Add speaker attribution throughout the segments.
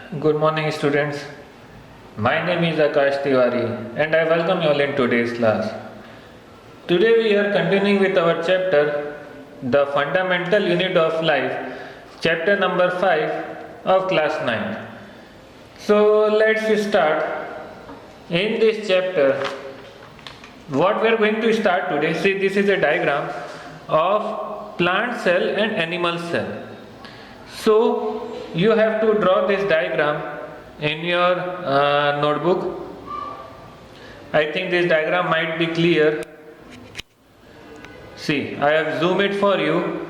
Speaker 1: Good morning, students. My name is Akash Tiwari and I welcome you all in today's class. Today we are continuing with our chapter, The Fundamental Unit of Life, chapter number 5 of class 9. So let's start. In this chapter, what we are going to start today, see, this is a diagram of plant cell and animal cell. So you have to draw this diagram in your notebook. I think this diagram might be clear. See, I have zoomed it for you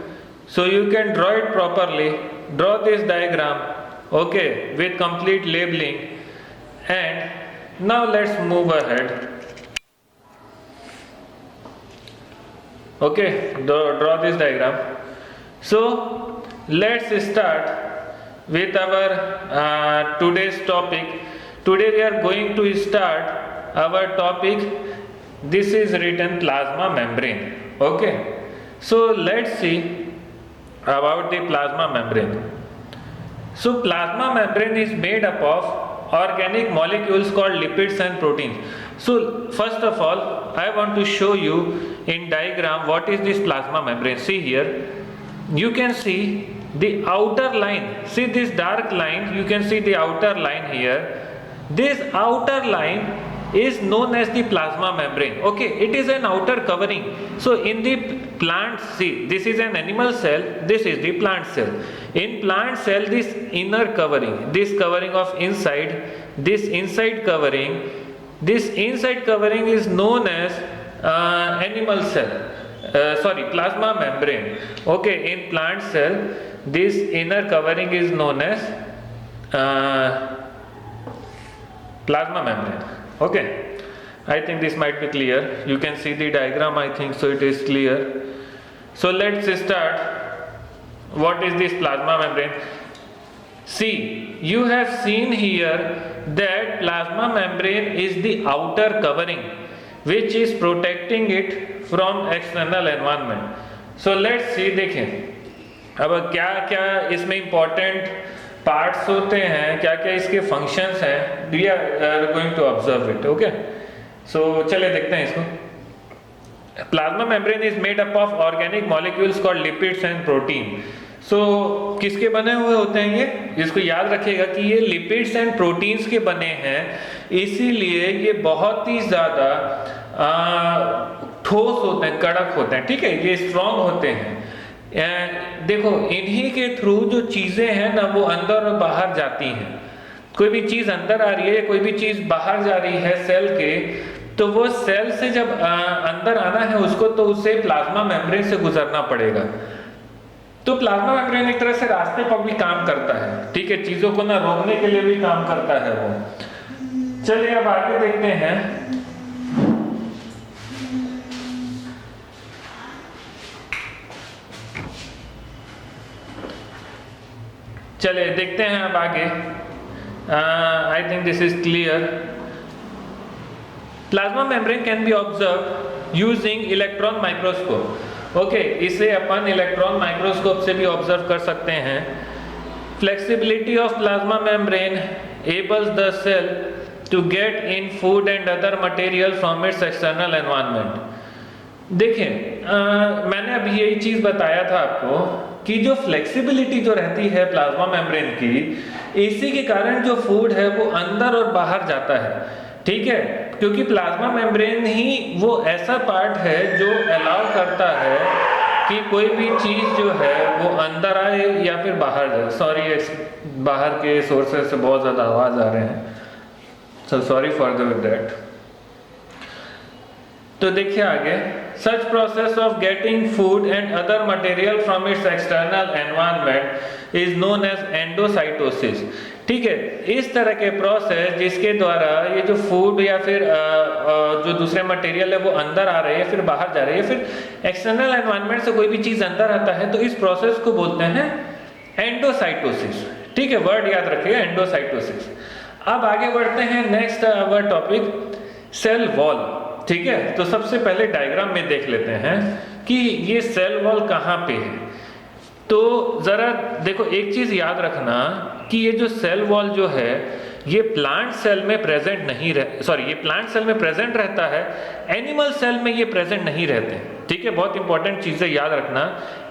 Speaker 1: so you can draw it properly. Draw this diagram, okay, with complete labeling. And now let's move ahead. Okay, draw this diagram. So let's start with our today's topic. Today we are going to start our topic. This is written plasma membrane. Okay, so let's see about the plasma membrane. So plasma membrane is made up of organic molecules called lipids and proteins. So first of all, I want to show you in diagram what is this plasma membrane. See here, you can see the outer line. See this dark line, you can see the outer line here. This outer line is known as the plasma membrane. Okay, it is an outer covering. So in the plant, see, this is an animal cell, this is the plant cell. In plant cell, this inner covering, this covering of inside, this inside covering is known as animal cell. Plasma membrane. Okay, in plant cell, this inner covering is known as plasma membrane. Okay, I think this might be clear. You can see the diagram, I think so it is clear. So let's start. What is this plasma membrane? See, you have seen here that plasma membrane is the outer covering which is protecting it from external environment. So let's see, देखें अब क्या क्या इसमें important parts होते हैं, क्या क्या इसके फंक्शंस हैं, we are going to observe it. Okay, so चलिए देखते हैं इसको. Plasma membrane is made up of organic molecules called lipids and protein. So किसके बने हुए होते हैं ये, इसको याद रखिएगा कि ये लिपिड्स एंड प्रोटीन्स के बने हैं, इसीलिए ये बहुत ही ज़्यादा ठोस होते हैं, कड़क होते हैं. ठीक है, ये स्ट्रॉन्ग होते हैं. देखो, इन्हीं के थ्रू जो चीज़ें हैं ना वो अंदर और बाहर जाती हैं. कोई भी चीज़ अंदर आ रही है, कोई भी चीज़ बाहर जा रही है सेल के, तो वो सेल से जब अंदर आना है उसको, तो उससे प्लाज्मा मेम्ब्रेन से गुजरना पड़ेगा. तो प्लाज्मा मेम्ब्रेन एक तरह से रास्ते पर भी काम करता है. ठीक है, चीज़ों को ना रोकने के लिए भी काम करता है वो. चलिए अब आगे देखते हैं. चलिए देखते हैं अब आगे. I think this is clear. Plasma membrane can be observe using electron microscope. Okay, इसे अपन इलेक्ट्रॉन माइक्रोस्कोप से भी ऑब्जर्व कर सकते हैं. Flexibility of plasma membrane enables the cell to get in food and other material from its external environment. देखिए, मैंने अभी यही चीज़ बताया था आपको कि जो फ्लेक्सिबिलिटी जो रहती है प्लाज्मा मेम्ब्रेन की, इसी के कारण जो फूड है वो अंदर और बाहर जाता है. ठीक है, क्योंकि प्लाज्मा मेम्ब्रेन ही वो ऐसा पार्ट है जो अलाउ करता है कि कोई भी चीज़ जो है वो अंदर आए या फिर बाहर जाए. सॉरी, बाहर के सोर्सेस से बहुत ज़्यादा आवाज़ आ रहे हैं, सो सॉरी फॉर दैट. तो देखिए आगे, such process of getting food and other material from its external environment is known as endocytosis. ठीक है, इस तरह के प्रोसेस जिसके द्वारा ये जो फूड या फिर जो दूसरे मटेरियल है वो अंदर आ रहे हैं, फिर बाहर जा रहे हैं, फिर एक्सटर्नल एनवायरनमेंट से कोई भी चीज़ अंदर आता है, तो इस प्रोसेस को बोलते हैं एंडोसाइटोसिस. ठीक है, वर्ड याद रखिएगा, एंडोसाइटोसिस. अब आगे बढ़ते हैं. Next our topic cell wall. ठीक है, तो सबसे पहले डायग्राम में देख लेते हैं कि ये सेल वॉल कहाँ पे है. तो जरा देखो, एक चीज याद रखना कि ये जो सेल वॉल जो है ये प्लांट सेल में प्रेजेंट नहीं ये प्लांट सेल में प्रेजेंट रहता है, एनिमल सेल में ये प्रेजेंट नहीं रहते। ठीक है, बहुत इंपॉर्टेंट चीज़ें याद रखना।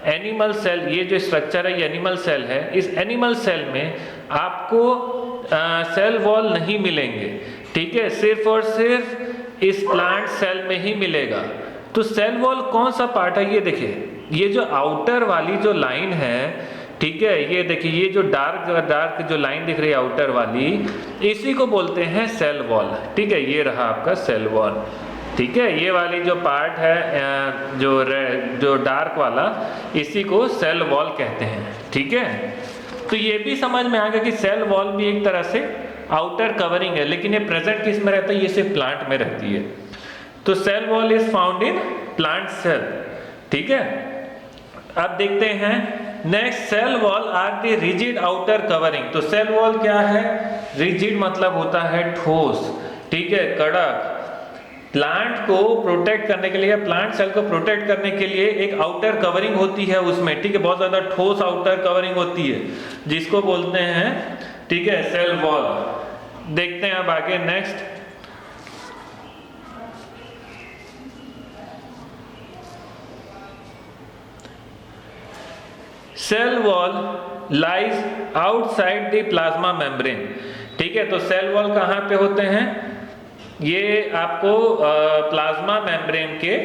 Speaker 1: एनिमल सेल, ये जो स्ट्रक्चर है ये एनिमल सेल है, इस एनिमल सेल में आपको सेल वॉल नहीं मिलेंगे। ठीक है, सिर्फ और सिर्फ इस प्लांट सेल में ही मिलेगा। तो सेल वॉल कौन सा पार्ट है, ये देखिए, ये जो आउटर वाली जो लाइन है, ठीक है, ये देखिए, ये जो डार्क जो लाइन दिख रही है आउटर वाली, इसी को बोलते हैं सेल वॉल। ठीक है, ये रहा आपका सेल वॉल। ठीक है, ये वाली जो पार्ट है जो डार्क वाला, इसी को सेल वॉल कहते हैं। ठीक है, तो ये भी समझ में आ गया कि सेल वॉल भी एक तरह से आउटर कवरिंग है, लेकिन ये प्रेजेंट किस में रहता है, ये सिर्फ प्लांट में रहती है। तो cell wall is found in plant cell. ठीक है, अब देखते हैं next, cell wall are the rigid outer covering. तो सेल वॉल क्या है, रिजिड मतलब होता है ठोस, ठीक है, कड़क। प्लांट को प्रोटेक्ट करने के लिए, प्लांट सेल को प्रोटेक्ट करने के लिए एक आउटर कवरिंग होती है उसमें, ठीक है, बहुत ज्यादा ठोस आउटर कवरिंग होती है जिसको बोलते हैं, ठीक है, सेल वॉल। देखते हैं अब आगे next, cell wall lies outside the plasma membrane. ठीक है, तो सेल वॉल कहाँ पे होते हैं, ये आपको प्लाज्मा मेम्ब्रेन के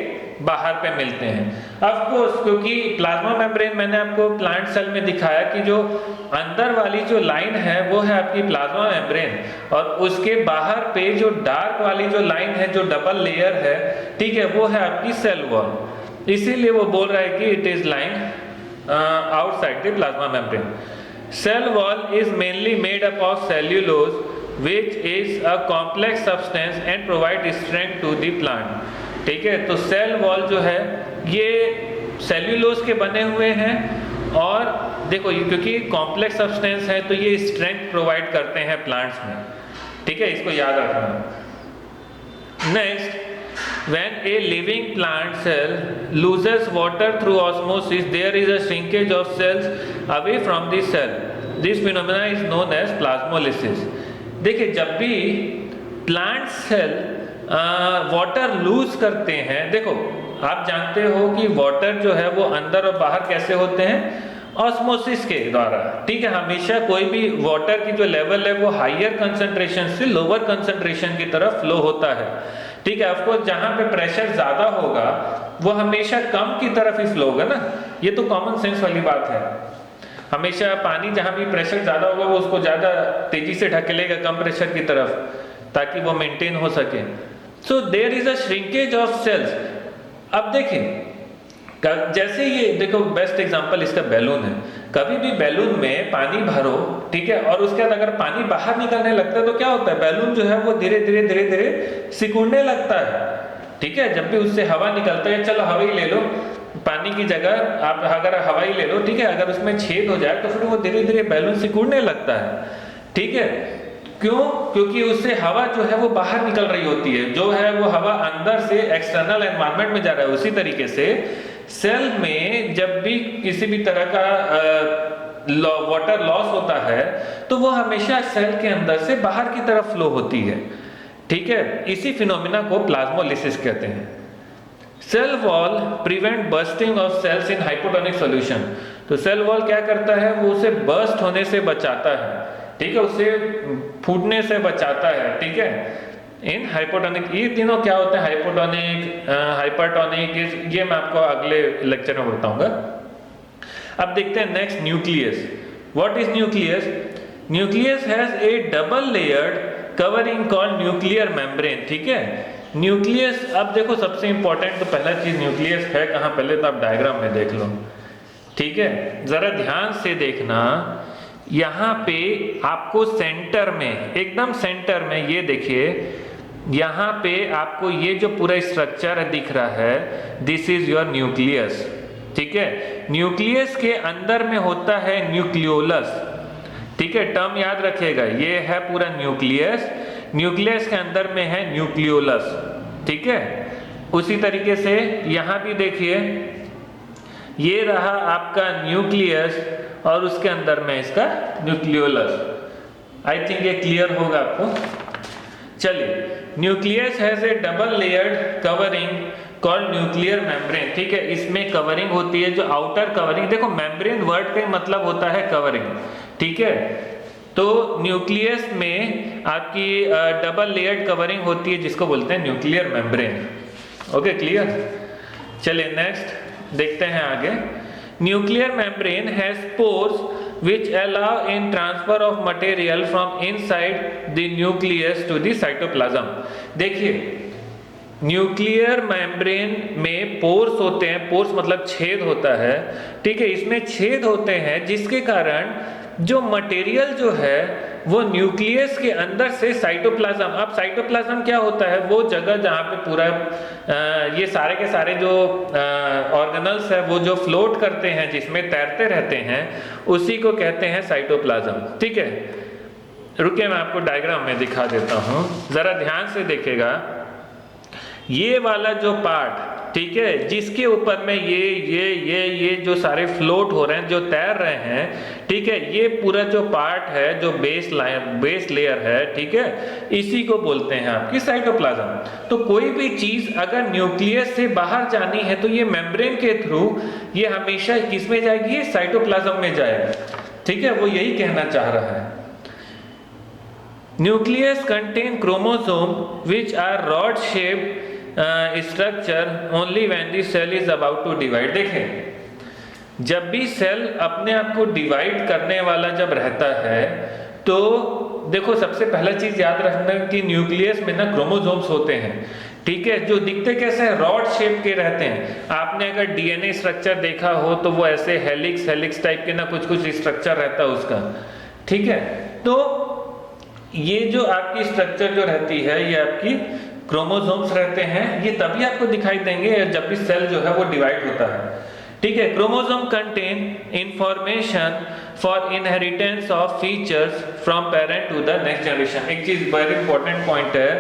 Speaker 1: बाहर पे मिलते हैं। ऑफ कोर्स, क्योंकि प्लाज्मा मेम्ब्रेन मैंने आपको प्लांट सेल में दिखाया कि जो अंदर वाली जो लाइन है वो है आपकी प्लाज्मा मेम्ब्रेन, और उसके बाहर पे जो डार्क वाली जो लाइन है, जो डबल लेयर है, ठीक है, वो है आपकी सेल वॉल। इसीलिए वो बोल रहा है कि it is lying outside the plasma membrane. Cell wall is mainly made up of cellulose, which is a complex substance and provide strength to the plant. ठीक है, तो सेल वॉल जो है ये सेल्यूलोज के बने हुए हैं, और देखो ये क्योंकि कॉम्प्लेक्स सब्सटेंस है तो ये स्ट्रेंथ प्रोवाइड करते हैं प्लांट्स में। ठीक है, इसको याद रखना। Next, when a living plant cell loses water through osmosis, there is a shrinkage of cells away from the cell. This phenomena is known as plasmolysis. देखिए, जब भी प्लांट सेल वाटर लूज करते हैं, देखो आप जानते हो कि वाटर जो है वो अंदर और बाहर कैसे होते हैं, ऑस्मोसिस के द्वारा। ठीक है, हमेशा कोई भी वाटर की जो लेवल है वो हायर कंसंट्रेशन से लोअर कंसंट्रेशन की तरफ फ्लो होता है। ठीक है, ऑफकोर्स जहां पे प्रेशर ज्यादा होगा वो हमेशा कम की तरफ ही फ्लो होगा ना, ये तो कॉमन सेंस वाली बात है। हमेशा पानी जहां भी प्रेशर ज्यादा होगा वो उसको ज्यादा तेजी से ढकेलेगा कम प्रेशर की तरफ, ताकि वो मेंटेन हो सके। So there is a shrinkage of cells. अब देखिए, जैसे ये देखो, बेस्ट एग्जांपल इसका बैलून है। कभी भी बैलून में पानी भरो, ठीक है, और उसके बाद अगर पानी बाहर निकलने लगता है तो क्या होता है, बैलून जो है वो धीरे धीरे सिकुड़ने लगता है। ठीक है, जब भी उससे हवा निकलता है, चलो हवा ही ले लो, पानी की जगह आप अगर हवा ही ले लो, ठीक है, अगर उसमें छेद हो जाए तो फिर वो धीरे धीरे बैलून सिकुड़ने लगता है। ठीक है, क्यों, क्योंकि उससे हवा जो है वो बाहर निकल रही होती है, जो है वो हवा अंदर से एक्सटर्नल एनवायरनमेंट में जा रहा है। उसी तरीके से सेल में जब भी किसी भी तरह का वाटर लॉस होता है तो वो हमेशा सेल के अंदर से बाहर की तरफ फ्लो होती है। ठीक है, इसी फिनोमिना को प्लाज्मोलिसिस कहते हैं। Cell wall prevent bursting of cells in hypotonic solution. तो सेल वॉल क्या करता है, वो उसे बर्स्ट होने से बचाता है। ठीक है, उसे फूटने से बचाता है। ठीक है, इन हाइपोटोनिक, ये तीनों क्या होते हैं, हाइपोटोनिक, हाइपरटोनिक, ये मैं आपको अगले लेक्चर में बताऊंगा। अब देखते हैं next, nucleus. What is nucleus? Nucleus has A double layered covering called nuclear membrane. ठीक है, न्यूक्लियस, अब देखो सबसे इंपॉर्टेंट तो पहला चीज न्यूक्लियस है कहाँ, पहले तो आप डायग्राम में देख लो। ठीक है, जरा ध्यान से देखना, यहाँ पे आपको सेंटर में, एकदम सेंटर में, ये देखिए यहाँ पे आपको ये जो पूरा स्ट्रक्चर दिख रहा है, दिस इज योर न्यूक्लियस। ठीक है, न्यूक्लियस के अंदर में होता है न्यूक्लियोलस। ठीक है, टर्म याद रखिएगा, ये है पूरा न्यूक्लियस, न्यूक्लियस के अंदर में है न्यूक्लियोलस। ठीक है, उसी तरीके से यहाँ भी देखिए, ये रहा आपका न्यूक्लियस, और उसके अंदर में इसका न्यूक्लियोलस। आई थिंक ये क्लियर होगा आपको। चलिए, nucleus has A double layered covering called nuclear membrane. ठीक है, इसमें कवरिंग होती है जो आउटर कवरिंग, देखो मेम्ब्रेन वर्ड का मतलब होता है कवरिंग। ठीक है, तो न्यूक्लियस में आपकी डबल लेयर्ड कवरिंग होती है जिसको बोलते हैं न्यूक्लियर मेम्ब्रेन। Okay, clear. चलिए नेक्स्ट देखते हैं आगे। Nuclear membrane has pores which allow in transfer of material from inside the nucleus to the cytoplasm। देखिए, न्यूक्लियर मेम्ब्रेन में पोर्स होते हैं, पोर्स मतलब छेद होता है। ठीक है, इसमें छेद होते हैं जिसके कारण जो मटेरियल जो है वो न्यूक्लियस के अंदर से साइटोप्लाज्म, अब साइटोप्लाज्म क्या होता है, वो जगह जहाँ पे पूरा ये सारे के सारे जो ऑर्गेनल्स है वो जो फ्लोट करते हैं, जिसमें तैरते रहते हैं, उसी को कहते हैं साइटोप्लाज्म। ठीक है, रुकिए मैं आपको डायग्राम में दिखा देता हूँ, जरा ध्यान से देखिएगा। ये वाला जो पार्ट, ठीक है, जिसके ऊपर में ये जो सारे फ्लोट हो रहे हैं, जो तैर रहे हैं, ठीक है, ये पूरा जो पार्ट है, जो बेस लेयर है, ठीक है, इसी को बोलते हैं आपकी साइटोप्लाज्म। तो कोई भी चीज अगर न्यूक्लियस से बाहर जानी है तो ये मेम्ब्रेन के थ्रू ये हमेशा किस में जाएगी, ये साइटोप्लाज्म में जाएगा। ठीक है, वो यही कहना चाह रहा है। Nucleus contain chromosome which are rod shaped structure only when the cell is about to divide. देखें, जब भी सेल अपने आप को डिवाइड करने वाला जब रहता है तो देखो सबसे पहला चीज याद रखना कि न्यूक्लियस में ना क्रोमोसोम्स होते हैं। ठीक है, जो दिखते कैसे हैं, रॉड शेप के रहते हैं। आपने अगर डीएनए स्ट्रक्चर देखा हो तो वो ऐसे हेलिक्स टाइप के ना कुछ स्ट्रक्चर रहता है उसका। ठीक है, तो ये जो आपकी स्ट्रक्चर जो रहती है, ये आपकी क्रोमोसोम्स रहते हैं। ये तभी आपको दिखाई देंगे जब भी सेल जो है वो डिवाइड होता है। ठीक है, chromosome contain information for inheritance of features from parent to the next generation. एक चीज वेरी इंपॉर्टेंट पॉइंट है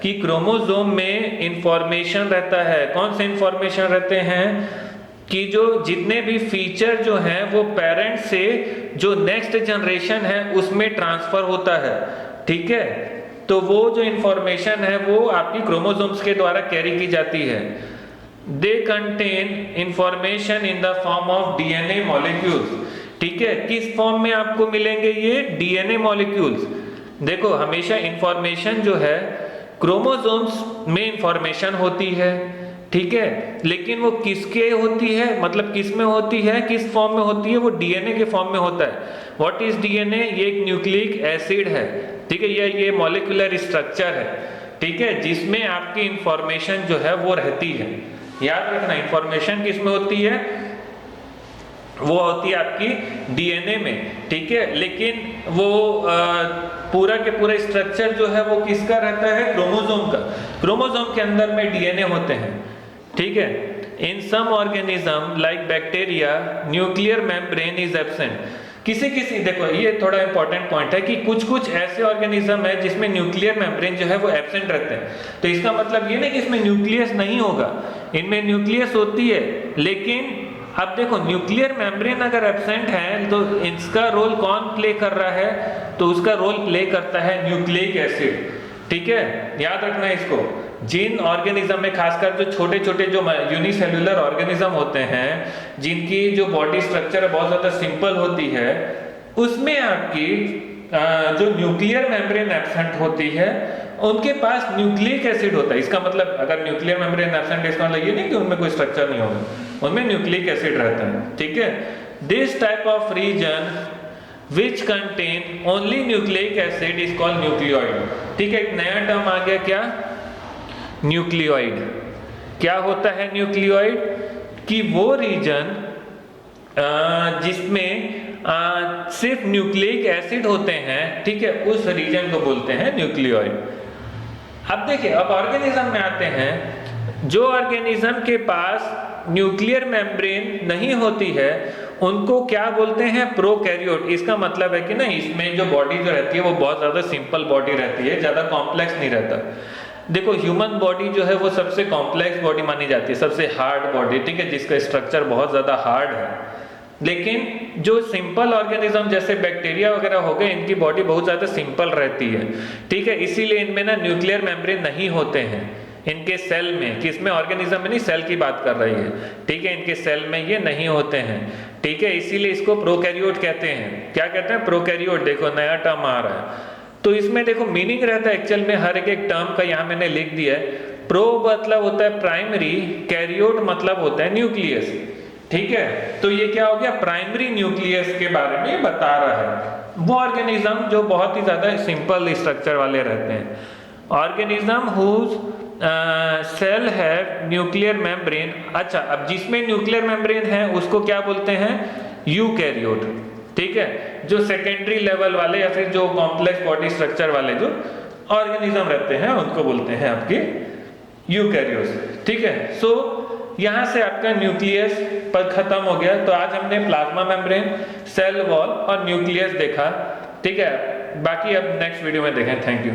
Speaker 1: कि क्रोमोसोम में इंफॉर्मेशन रहता है। कौन से इंफॉर्मेशन रहते हैं कि जो जितने भी फीचर जो हैं वो पेरेंट से जो नेक्स्ट जनरेशन है उसमें ट्रांसफर होता है। ठीक है, तो वो जो इंफॉर्मेशन है वो आपकी क्रोमोसोम्स के द्वारा कैरी की जाती है। They contain information in the form of DNA molecules. ठीक है, किस फॉर्म में आपको मिलेंगे, ये डीएनए मॉलिक्यूल्स। देखो, हमेशा इंफॉर्मेशन जो है क्रोमोसोम्स में इंफॉर्मेशन होती है। ठीक है, लेकिन वो किसके होती है, मतलब किस में होती है, किस फॉर्म में होती है, वो डीएनए के फॉर्म में होता है। What is DNA? ये एक न्यूक्लिक एसिड है। ठीक है, ये मॉलिक्यूलर स्ट्रक्चर है। ठीक है, जिसमें आपकी इंफॉर्मेशन जो है वो रहती है। याद रखना, इंफॉर्मेशन किस में होती है, वो होती है आपकी डीएनए में। ठीक है, लेकिन वो पूरा के पूरा स्ट्रक्चर जो है वो किसका रहता है, क्रोमोसोम का। क्रोमोसोम के अंदर में डीएनए होते हैं। ठीक है, in some organism like bacteria nuclear membrane is absent. किसी देखो, ये थोड़ा इंपॉर्टेंट पॉइंट है कि कुछ ऐसे ऑर्गेनिज्म है जिसमें न्यूक्लियर मेम्ब्रेन जो है वो एब्सेंट रहते हैं। तो इसका मतलब ये नहीं कि इसमें न्यूक्लियस नहीं होगा, इनमें न्यूक्लियस होती है। लेकिन अब देखो, न्यूक्लियर मेम्ब्रेन अगर एब्सेंट है तो इसका रोल कौन प्ले कर रहा है, तो उसका रोल प्ले करता है न्यूक्लिक एसिड। ठीक है, याद रखना इसको। जिन ऑर्गेनिज्म में, खासकर जो छोटे छोटे जो यूनिसेल्युलर ऑर्गेनिज्म होते हैं, जिनकी जो बॉडी स्ट्रक्चर है बहुत ज्यादा सिंपल होती है, उसमें आपकी जो न्यूक्लियर मेम्ब्रेन एब्सेंट होती है, उनके पास न्यूक्लिक एसिड होता है। इसका मतलब अगर न्यूक्लियर मेम्ब्रेन एब्सेंट है, इसका मतलब ये नहीं कि उनमें कोई स्ट्रक्चर नहीं होगा, उनमें न्यूक्लिक एसिड रहता है। ठीक है, this type of region which contain only nucleic acid is called nucleoid। ठीक है, एक नया टर्म आ गया, क्या, न्यूक्लियोइड। क्या होता है न्यूक्लियोइड? कि वो रीजन जिसमें सिर्फ न्यूक्लिक एसिड होते हैं, ठीक है, उस रीजन को बोलते हैं न्यूक्लियोइड। अब देखिए, अब ऑर्गेनिज्म में आते हैं। जो ऑर्गेनिज्म के पास न्यूक्लियर मेम्ब्रेन नहीं होती है उनको क्या बोलते हैं, प्रोकैरियोट। इसका मतलब है कि ना, इसमें जो बॉडी जो रहती है वो बहुत ज्यादा सिंपल बॉडी रहती है, ज्यादा कॉम्प्लेक्स नहीं रहता। देखो, ह्यूमन बॉडी जो है वो सबसे कॉम्प्लेक्स बॉडी मानी जाती है, सबसे हार्ड बॉडी। ठीक है, जिसका स्ट्रक्चर बहुत ज्यादा हार्ड है। लेकिन जो सिंपल ऑर्गेनिज्म जैसे बैक्टीरिया वगैरह हो गए, इनकी बॉडी बहुत ज्यादा सिंपल रहती है, ठीक है, इसीलिए इनमें ना न्यूक्लियर मेम्ब्रेन नहीं होते हैं इनके सेल में, किसमें, ऑर्गेनिज्म में नहीं, सेल की बात कर रही है, ठीक है, इनके सेल में ये नहीं होते हैं, ठीक है, इसीलिए इसको प्रोकैरियोट कहते हैं। क्या कहते हैं? प्रोकैरियोट। देखो नया टर्म आ रहा है, तो इसमें देखो मीनिंग रहता है एक्चुअल में हर एक टर्म का, यहाँ मैंने लिख दिया है। प्रो मतलब होता है प्राइमरी, कैरियोट मतलब होता है न्यूक्लियस, ठीक है, तो ये क्या हो गया, प्राइमरी न्यूक्लियस के बारे में बता रहा है। वो ऑर्गेनिज्म जो बहुत ही ज्यादा सिंपल स्ट्रक्चर वाले रहते हैं, ऑर्गेनिज्म हुज सेल है न्यूक्लियर मेम्ब्रेन। अच्छा, अब जिसमें न्यूक्लियर मेम्ब्रेन है उसको क्या बोलते हैं? यूकैरियोट, ठीक है, जो सेकेंडरी लेवल वाले या फिर जो कॉम्प्लेक्स बॉडी स्ट्रक्चर वाले जो ऑर्गेनिज्म रहते हैं उनको बोलते हैं आपके यूकैरियोट्स, ठीक है। सो यहां से आपका न्यूक्लियस पर खत्म हो गया। तो आज हमने प्लाज्मा मेम्ब्रेन, सेल वॉल और न्यूक्लियस देखा, ठीक है, बाकी अब नेक्स्ट वीडियो में देखें। Thank you.